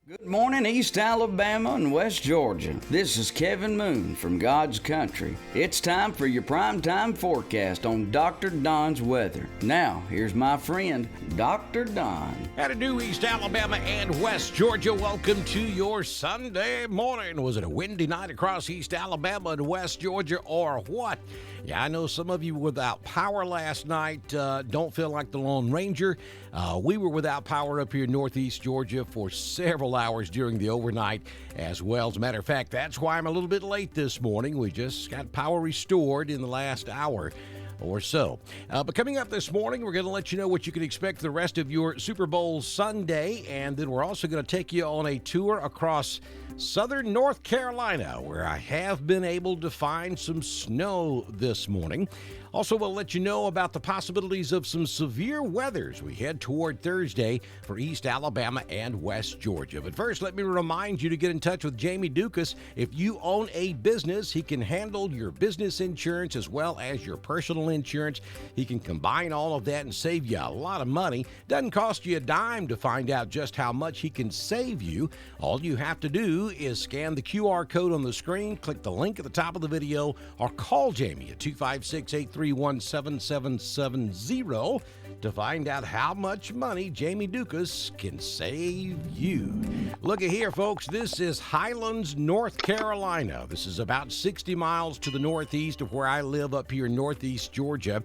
Good morning, East Alabama and West Georgia. This is Kevin Moon from God's Country. It's time for your primetime forecast on Dr. Don's weather. Now, here's my friend, Dr. Don. How to do, East Alabama and West Georgia? Welcome to your Sunday morning. Was it a windy night across East Alabama and West Georgia or what? Yeah, I know some of you were without power last night. Don't feel like the Lone Ranger. We were without power up here in Northeast Georgia for several hours during the overnight as well. As a matter of fact, that's why I'm a little bit late this morning. We just got power restored in the last hour or so. But coming up this morning, we're going to let you know what you can expect the rest of your Super Bowl Sunday, and then we're also going to take you on a tour across southern North Carolina, where I have been able to find some snow this morning. Also, we'll let you know about the possibilities of some severe weather as we head toward Thursday for East Alabama and West Georgia. But first, let me remind you to get in touch with Jamie Dukas. If you own a business, he can handle your business insurance as well as your personal insurance. He can combine all of that and save you a lot of money. Doesn't cost you a dime to find out just how much he can save you. All you have to do is scan the QR code on the screen, click the link at the top of the video, or call Jamie at 256-831-7770 to find out how much money Jamie Dukas can save you. Look at here, folks. This is Highlands, North Carolina. This is about 60 miles to the northeast of where I live up here in Northeast Georgia.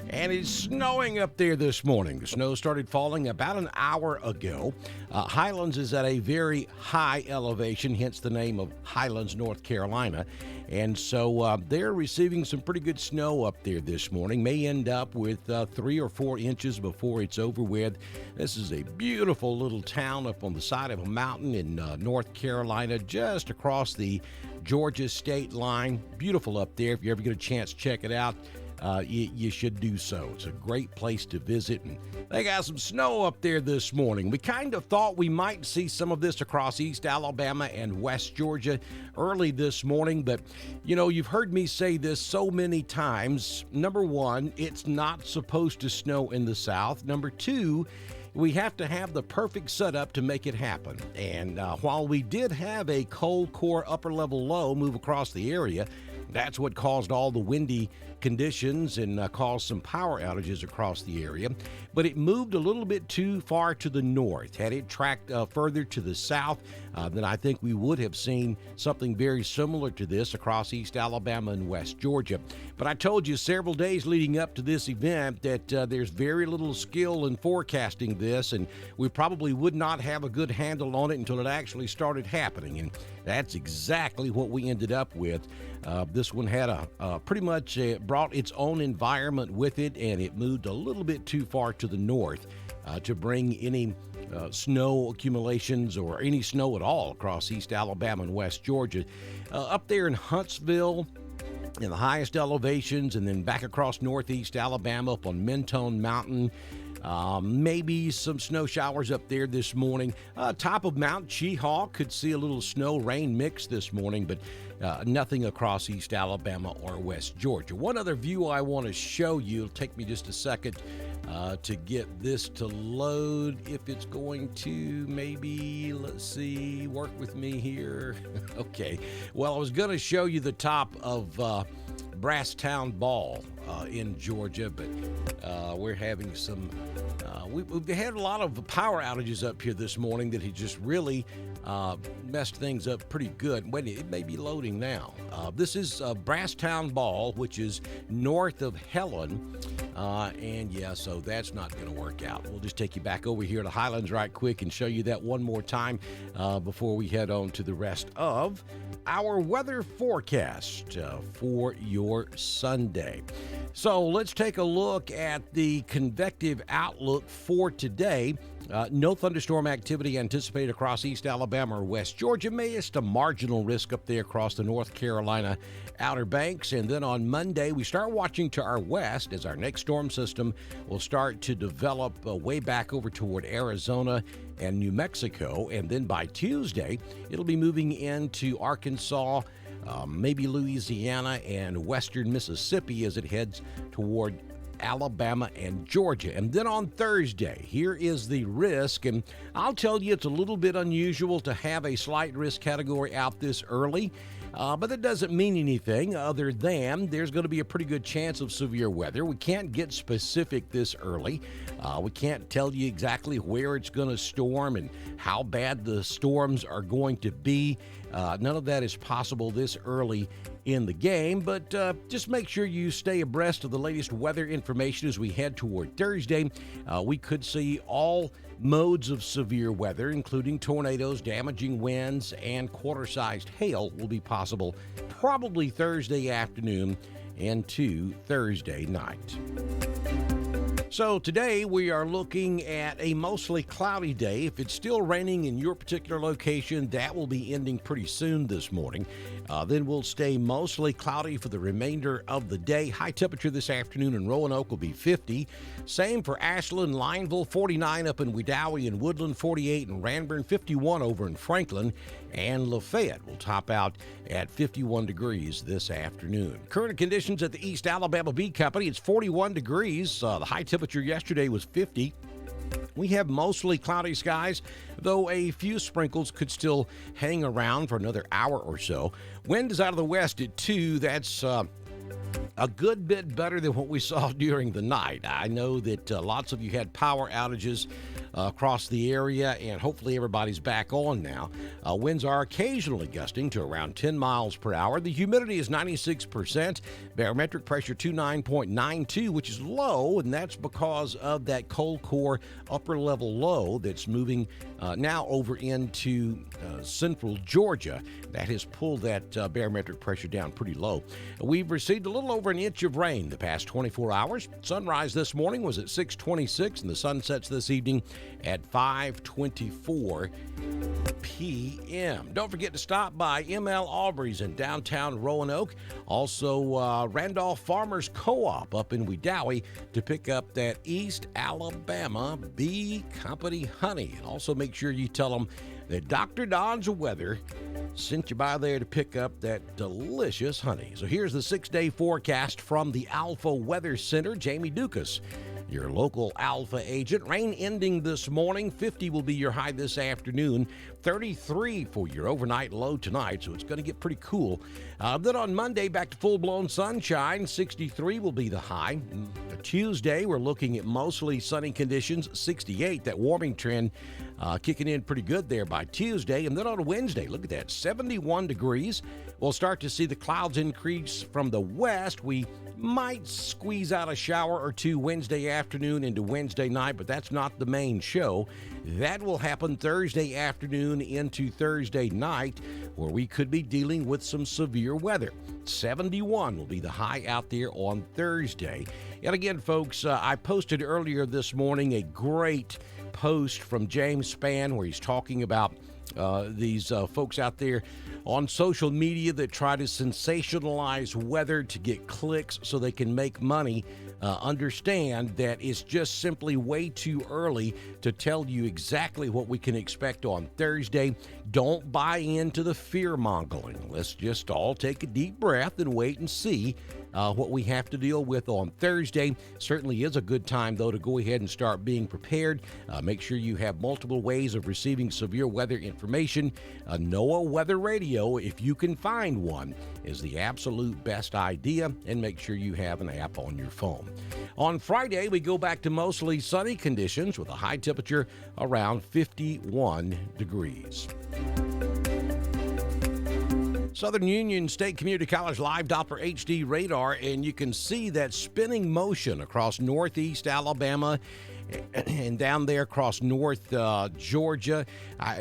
And it's snowing up there this morning. The snow started falling about an hour ago. Highlands is at a very high elevation, hence the name of Highlands, North Carolina. And so they're receiving some pretty good snow up there this morning. May end up with 3 or 4 inches before it's over with. This is a beautiful little town up on the side of a mountain in North Carolina, just across the Georgia state line. Beautiful up there. If you ever get a chance, check it out. You should do so. It's a great place to visit, and they got some snow up there this morning. We kind of thought we might see some of this across East Alabama and West Georgia early this morning, but you know, you've heard me say this so many times. Number one, it's not supposed to snow in the South. Number two, we have to have the perfect setup to make it happen. And while we did have a cold core upper level low move across the area, that's what caused all the windy conditions and caused some power outages across the area. But it moved a little bit too far to the north. Had it tracked further to the south, then I think we would have seen something very similar to this across East Alabama and West Georgia. But I told you several days leading up to this event that there's very little skill in forecasting this, and we probably would not have a good handle on it until it actually started happening. And that's exactly what we ended up with. This one had pretty much brought its own environment with it, and it moved a little bit too far to the north to bring any snow accumulations or any snow at all across East Alabama and West Georgia. Up there in Huntsville, in the highest elevations, and then back across Northeast Alabama up on Mentone Mountain. Maybe some snow showers up there this morning. Top of Mount Cheahaw could see a little snow rain mix this morning, but nothing across East Alabama or West Georgia. One other view I want to show you. It'll take me just a second to get this to load. If it's going to maybe, let's see, work with me here. Okay. Well, I was going to show you the top of Brasstown Ball in Georgia, but we're having some we had a lot of power outages up here this morning that had just really messed things up pretty good. Wait, it may be loading now. This is Brasstown Ball, which is north of Helen, and yeah, so that's not going to work out. We'll just take you back over here to Highlands right quick and show you that one more time before we head on to the rest of our weather forecast for your Sunday. So let's take a look at the convective outlook for today. No thunderstorm activity anticipated across East Alabama or West Georgia. Just a marginal risk up there across the North Carolina Outer Banks. And then on Monday, we start watching to our west as our next storm system will start to develop way back over toward Arizona and New Mexico. And then by Tuesday, it'll be moving into Arkansas, maybe Louisiana and western Mississippi as it heads toward Alabama, and Georgia. And then on Thursday, here is the risk. And I'll tell you, it's a little bit unusual to have a slight risk category out this early. But that doesn't mean anything other than there's going to be a pretty good chance of severe weather. We can't get specific this early. We can't tell you exactly where it's going to storm and how bad the storms are going to be. None of that is possible this early in the game, but just make sure you stay abreast of the latest weather information as we head toward Thursday. We could see all modes of severe weather, including tornadoes, damaging winds, and quarter-sized hail will be possible probably Thursday afternoon into Thursday night. So today we are looking at a mostly cloudy day. If it's still raining in your particular location, that will be ending pretty soon this morning. Then we'll stay mostly cloudy for the remainder of the day. High temperature this afternoon in Roanoke will be 50. Same for Ashland, Lineville, 49 up in Wedowee and Woodland, 48 in Ranburne, 51 over in Franklin, and Lafayette will top out at 51 degrees this afternoon. Current conditions at the East Alabama Bee Company, it's 41 degrees. The high temperature yesterday was 50. We have mostly cloudy skies, though a few sprinkles could still hang around for another hour or so. Wind is out of the west at 2. That's a good bit better than what we saw during the night. I know that lots of you had power outages across the area, and hopefully everybody's back on now. Winds are occasionally gusting to around 10 miles per hour. The humidity is 96%. Barometric pressure 29.92, which is low, and that's because of that cold core upper level low that's moving now over into central Georgia. That has pulled that barometric pressure down pretty low. We've received a little over an inch of rain the past 24 hours. Sunrise this morning was at 6:26, and the sun sets this evening at 5:24 p.m. Don't forget to stop by M.L. Aubrey's in downtown Roanoke. Also, Randolph Farmers Co-op up in Wedowee to pick up that East Alabama Bee Company honey. And also make sure you tell them that Dr. Don's Weather sent you by there to pick up that delicious honey. So here's the 6-day forecast from the Alpha Weather Center. Jamie Dukas, your local Alpha agent. Rain ending this morning. 50 will be your high this afternoon. 33 for your overnight low tonight, so it's going to get pretty cool. Then on Monday, back to full-blown sunshine. 63 will be the high. Tuesday, we're looking at mostly sunny conditions. 68, that warming trend kicking in pretty good there by Tuesday. And then on Wednesday, look at that, 71 degrees. We'll start to see the clouds increase from the west. We might squeeze out a shower or two Wednesday afternoon into Wednesday night, but that's not the main show. That will happen Thursday afternoon into Thursday night, where we could be dealing with some severe weather. 71 will be the high out there on Thursday. And again, folks, I posted earlier this morning a great post from James Spann where he's talking about these folks out there on social media that try to sensationalize weather to get clicks so they can make money. Understand that it's just simply way too early to tell you exactly what we can expect on Thursday. Don't buy into the fear-mongering. Let's just all take a deep breath and wait and see what we have to deal with on Thursday. Certainly is a good time, though, to go ahead and start being prepared. Make sure you have multiple ways of receiving severe weather information. NOAA Weather Radio, if you can find one, is the absolute best idea, and make sure you have an app on your phone. On Friday, we go back to mostly sunny conditions with a high temperature around 51 degrees. Southern Union State Community College live Doppler HD radar, and you can see that spinning motion across northeast Alabama and down there across north Georgia.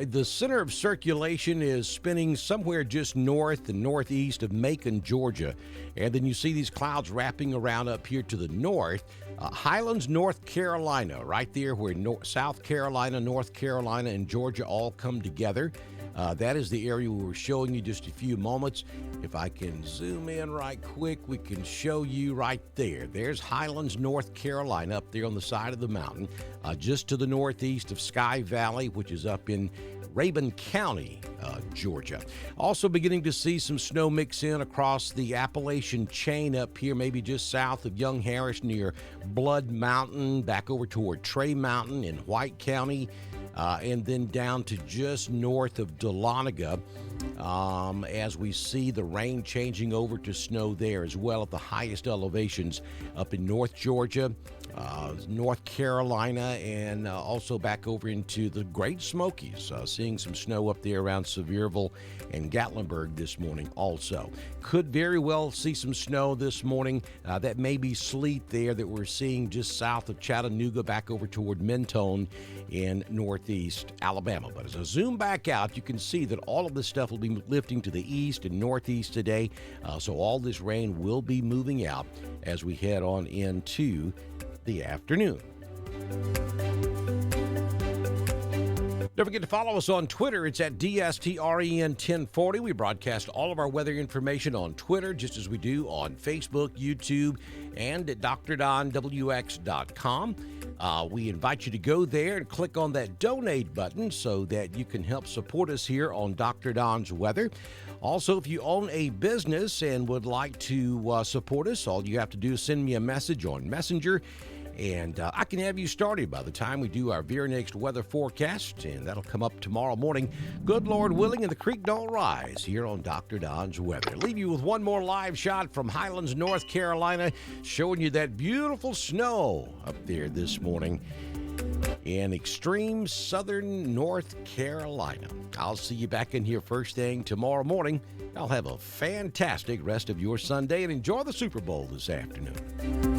The center of circulation is spinning somewhere just north and northeast of Macon, Georgia. And then you see these clouds wrapping around up here to the north. Highlands, North Carolina, right there where South Carolina, North Carolina, and Georgia all come together. That is the area we were showing you just a few moments. If I can zoom in right quick, we can show you right there. There's Highlands, North Carolina, up there on the side of the mountain, just to the northeast of Sky Valley, which is up in Rabun County, Georgia. Also beginning to see some snow mix in across the Appalachian chain up here, maybe just south of Young Harris near Blood Mountain, back over toward Trey Mountain in White County, and then down to just north of Dahlonega, as we see the rain changing over to snow there as well at the highest elevations up in North Georgia, North Carolina, and also back over into the Great Smokies. Seeing some snow up there around Sevierville and Gatlinburg this morning also. Could very well see some snow this morning. That may be sleet there that we're seeing just south of Chattanooga back over toward Mentone in northeast Alabama. But as I zoom back out, you can see that all of this stuff will be lifting to the east and northeast today. So all this rain will be moving out as we head on into the afternoon. Don't forget to follow us on Twitter. It's at DSTREN1040. We broadcast all of our weather information on Twitter, just as we do on Facebook, YouTube, and at DrDonWX.com. We invite you to go there and click on that donate button so that you can help support us here on Dr. Don's Weather. Also, if you own a business and would like to support us, all you have to do is send me a message on Messenger, and I can have you started by the time we do our very next weather forecast, and that'll come up tomorrow morning, good Lord willing, and the creek don't rise here on Dr. Don's Weather. Leave you with one more live shot from Highlands, North Carolina, showing you that beautiful snow up there this morning in extreme southern North Carolina. I'll see you back in here first thing tomorrow morning. I'll have a fantastic rest of your Sunday and enjoy the Super Bowl this afternoon.